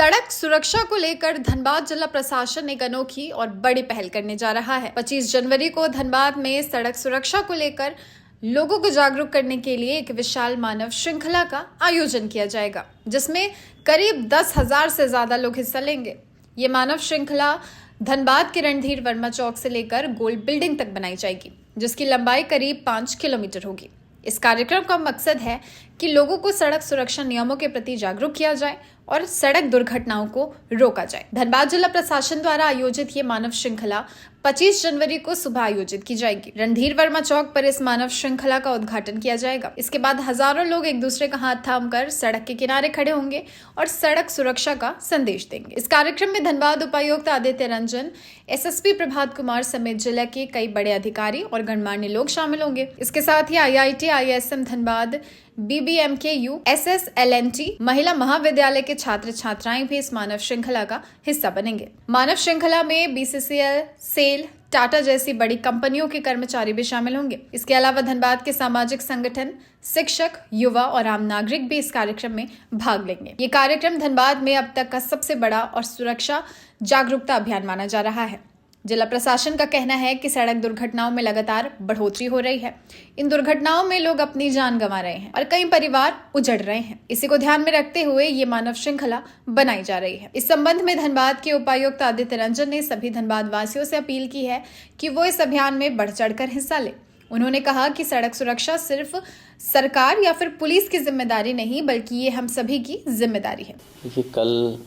सड़क सुरक्षा को लेकर धनबाद जिला प्रशासन एक अनोखी और बड़ी पहल करने जा रहा है। 25 जनवरी को धनबाद में सड़क सुरक्षा को लेकर लोगों को जागरूक करने के लिए एक विशाल मानव श्रृंखला का आयोजन किया जाएगा, जिसमें करीब 10,000 से ज्यादा लोग हिस्सा लेंगे। ये मानव श्रृंखला धनबाद के रणधीर वर्मा चौक से लेकर गोल बिल्डिंग तक बनाई जाएगी, जिसकी लंबाई करीब 5 किलोमीटर होगी। इस कार्यक्रम का मकसद है कि लोगों को सड़क सुरक्षा नियमों के प्रति जागरूक किया जाए और सड़क दुर्घटनाओं को रोका जाए। धनबाद जिला प्रशासन द्वारा आयोजित ये मानव श्रृंखला 25 जनवरी को सुबह आयोजित की जाएगी। रणधीर वर्मा चौक पर इस मानव श्रृंखला का उद्घाटन किया जाएगा। इसके बाद हजारों लोग एक दूसरे का हाथ थामकर सड़क के किनारे खड़े होंगे और सड़क सुरक्षा का संदेश देंगे। इस कार्यक्रम में धनबाद उपायुक्त आदित्य रंजन, एसएसपी प्रभात कुमार समेत जिला के कई बड़े अधिकारी और गणमान्य लोग शामिल होंगे। इसके साथ ही IIT, ISM Dhanbad, BBMKU, SSLNT, महिला महाविद्यालय के छात्र छात्राएं भी इस मानव श्रृंखला का हिस्सा बनेंगे। मानव श्रृंखला में BCCL, सेल, टाटा जैसी बड़ी कंपनियों के कर्मचारी भी शामिल होंगे। इसके अलावा धनबाद के सामाजिक संगठन, शिक्षक, युवा और आम नागरिक भी इस कार्यक्रम में भाग लेंगे। ये कार्यक्रम धनबाद में अब तक का सबसे बड़ा और सुरक्षा जागरूकता अभियान माना जा रहा है। जिला प्रशासन का कहना है कि सड़क दुर्घटनाओं में लगातार बढ़ोतरी हो रही है। इन दुर्घटनाओं में लोग अपनी जान गंवा रहे हैं और कई परिवार उजड़ रहे हैं। इसी को ध्यान में रखते हुए ये मानव श्रृंखला बनाई जा रही है। इस संबंध में धनबाद के उपायुक्त आदित्य रंजन ने सभी धनबाद वासियों से अपील की है कि वो इस अभियान में बढ़ चढ़कर हिस्सा ले। उन्होंने कहा कि सड़क सुरक्षा सिर्फ सरकार या फिर पुलिस की जिम्मेदारी नहीं, बल्कि ये हम सभी की जिम्मेदारी है। देखिए, कल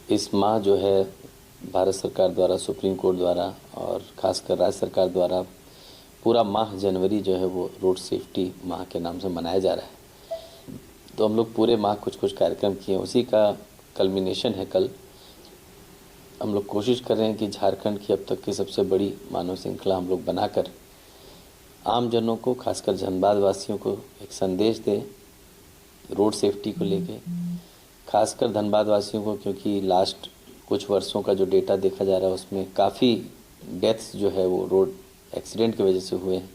इस माह जो है भारत सरकार द्वारा, सुप्रीम कोर्ट द्वारा और खासकर राज्य सरकार द्वारा पूरा माह जनवरी जो है वो रोड सेफ्टी माह के नाम से मनाया जा रहा है। तो हम लोग पूरे माह कुछ कार्यक्रम किए, उसी का कल्मिनेशन है कल। हम लोग कोशिश कर रहे हैं कि झारखंड की अब तक की सबसे बड़ी मानव श्रृंखला हम लोग बनाकर आम जनों को, खासकर धनबाद वासियों को एक संदेश दें रोड सेफ्टी को लेके, खासकर धनबाद वासियों को, क्योंकि लास्ट कुछ वर्षों का जो डेटा देखा जा रहा है उसमें काफ़ी डेथ्स जो है वो रोड एक्सीडेंट की वजह से हुए हैं।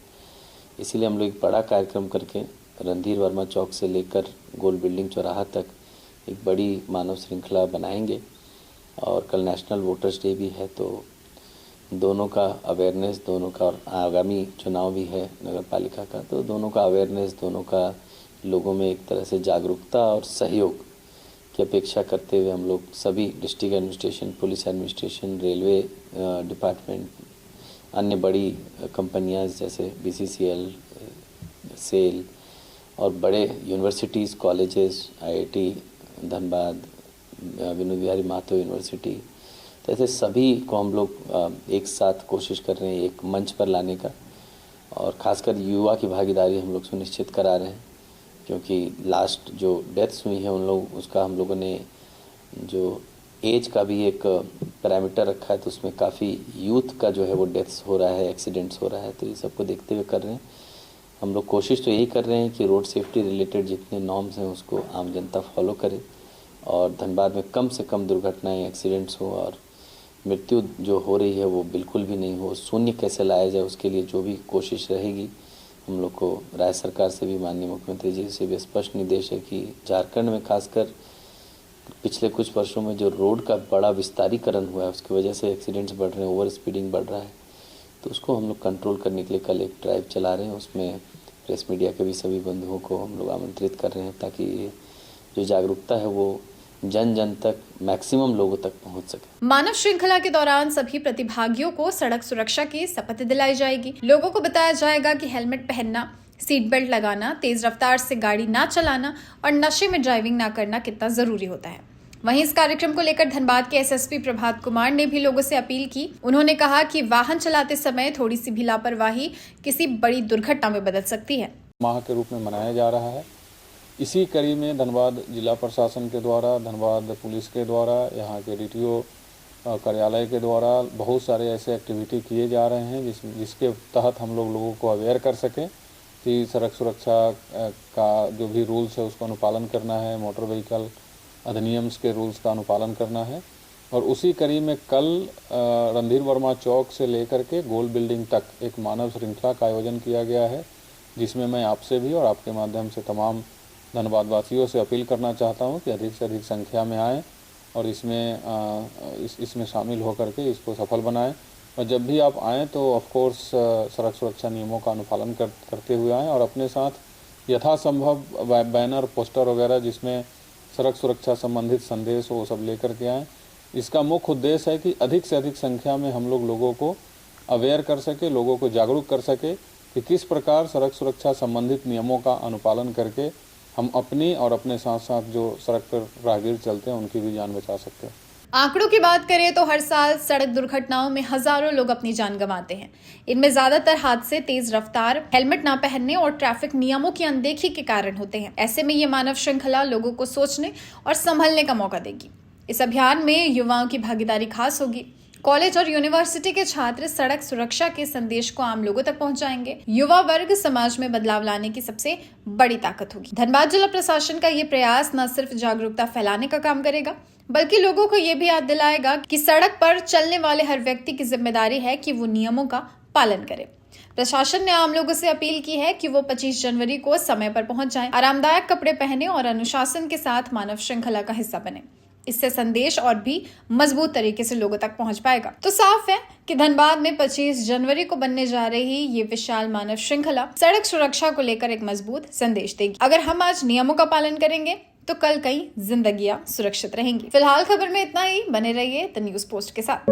इसीलिए हम लोग एक बड़ा कार्यक्रम करके रणधीर वर्मा चौक से लेकर गोल बिल्डिंग चौराहा तक एक बड़ी मानव श्रृंखला बनाएंगे। और कल नेशनल वोटर्स डे भी है, तो दोनों का अवेयरनेस, दोनों का, और आगामी चुनाव भी है नगर पालिका का, तो दोनों का अवेयरनेस, दोनों का लोगों में एक तरह से जागरूकता और सहयोग की अपेक्षा करते हुए हम लोग सभी district administration, police administration, railway department, अन्य बड़ी कंपनियां जैसे BCCL, सेल और बड़े universities, colleges, IIT Dhanbad, Vinod Bihari Mahto university, तो ऐसे सभी को हम लोग एक साथ कोशिश कर रहे हैं एक मंच पर लाने का। और ख़ासकर युवा की भागीदारी हम लोग सुनिश्चित करा रहे हैं, क्योंकि लास्ट जो डेथ्स हुई है उन लोग, उसका हम लोगों ने जो एज का भी एक पैरामीटर रखा है, तो उसमें काफ़ी यूथ का जो है वो डेथ्स हो रहा है, एक्सीडेंट्स हो रहा है, तो ये सबको देखते हुए कर रहे हैं। हम लोग कोशिश तो यही कर रहे हैं कि रोड सेफ्टी रिलेटेड जितने नॉर्म्स हैं उसको आम जनता फॉलो करे और धनबाद में कम से कम दुर्घटनाएं, एक्सीडेंट्स हो और मृत्यु जो हो रही है वो बिल्कुल भी नहीं हो। शून्य कैसे लाया जाए उसके लिए जो भी कोशिश रहेगी, हम लोग को राज्य सरकार से भी, माननीय मुख्यमंत्री जी से भी स्पष्ट निर्देश है कि झारखंड में खासकर पिछले कुछ वर्षों में जो रोड का बड़ा विस्तारीकरण हुआ है उसकी वजह से एक्सीडेंट्स बढ़ रहे हैं, ओवर स्पीडिंग बढ़ रहा है, तो उसको हम लोग कंट्रोल करने के लिए कल एक ड्राइव चला रहे हैं। उसमें प्रेस मीडिया के भी सभी बंधुओं को हम लोग आमंत्रित कर रहे हैं ताकि ये जो जागरूकता है वो जन जन तक, मैक्सिमम लोगों तक पहुंच सके। मानव श्रृंखला के दौरान सभी प्रतिभागियों को सड़क सुरक्षा की शपथ दिलाई जाएगी। लोगों को बताया जाएगा कि हेलमेट पहनना, सीट बेल्ट लगाना, तेज रफ्तार से गाड़ी ना चलाना और नशे में ड्राइविंग ना करना कितना जरूरी होता है। वहीं इस कार्यक्रम को लेकर धनबाद के SSP प्रभात कुमार ने भी लोगों से अपील की। उन्होंने कहा कि वाहन चलाते समय थोड़ी सी भी लापरवाही किसी बड़ी दुर्घटना में बदल सकती है। माह के रूप में मनाया जा रहा है। इसी कड़ी में धनबाद जिला प्रशासन के द्वारा, धनबाद पुलिस के द्वारा, यहाँ के DTO कार्यालय के द्वारा बहुत सारे ऐसे एक्टिविटी किए जा रहे हैं जिसके तहत हम लोगों को अवेयर कर सकें कि सड़क सुरक्षा का जो भी रूल्स है उसका अनुपालन करना है, मोटर व्हीकल अधिनियम के रूल्स का अनुपालन करना है। और उसी कड़ी में कल रणधीर वर्मा चौक से लेकर के गोल बिल्डिंग तक एक मानव श्रृंखला का आयोजन किया गया है, जिसमें मैं आपसे भी और आपके माध्यम से तमाम धनबाद वासियों से अपील करना चाहता हूं कि अधिक से अधिक संख्या में आएँ और इसमें शामिल होकर के इसको सफल बनाएं। और जब भी आप आएँ तो ऑफ कोर्स सड़क सुरक्षा नियमों का अनुपालन करते हुए आएँ और अपने साथ यथासंभव बैनर, पोस्टर वगैरह जिसमें सड़क सुरक्षा संबंधित संदेश वो सब लेकर के आएँ। इसका मुख्य उद्देश्य है कि अधिक से अधिक संख्या में हम लोगों को अवेयर कर सके, लोगों को जागरूक कर सके कि किस प्रकार सड़क सुरक्षा संबंधित नियमों का अनुपालन करके हम अपनी और अपने साथ साथ जो सड़क पर राहगीर चलते हैं उनकी भी जान बचा सकते हैं। आंकड़ों की बात करें तो हर साल सड़क दुर्घटनाओं में हजारों लोग अपनी जान गंवाते हैं। इनमें ज्यादातर हादसे तेज रफ्तार, हेलमेट ना पहनने और ट्रैफिक नियमों की अनदेखी के कारण होते हैं। ऐसे में ये मानव श्रृंखला लोगों को सोचने और संभलने का मौका देगी। इस अभियान में युवाओं की भागीदारी खास होगी। कॉलेज और यूनिवर्सिटी के छात्र सड़क सुरक्षा के संदेश को आम लोगों तक पहुंचाएंगे। युवा वर्ग समाज में बदलाव लाने की सबसे बड़ी ताकत होगी। धनबाद जिला प्रशासन का ये प्रयास न सिर्फ जागरूकता फैलाने का काम करेगा, बल्कि लोगों को ये भी याद दिलाएगा कि सड़क पर चलने वाले हर व्यक्ति की जिम्मेदारी है कि वो नियमों का पालन करे। प्रशासन ने आम लोगों से अपील की है कि वो 25 जनवरी को समय पर पहुंच जाएं, आरामदायक कपड़े पहने और अनुशासन के साथ मानव श्रृंखला का हिस्सा बने। इससे संदेश और भी मजबूत तरीके से लोगों तक पहुंच पाएगा। तो साफ है कि धनबाद में 25 जनवरी को बनने जा रही ये विशाल मानव श्रृंखला सड़क सुरक्षा को लेकर एक मजबूत संदेश देगी। अगर हम आज नियमों का पालन करेंगे तो कल कई जिंदगियां सुरक्षित रहेंगी। फिलहाल खबर में इतना ही। बने रहिए द न्यूज़ पोस्ट के साथ।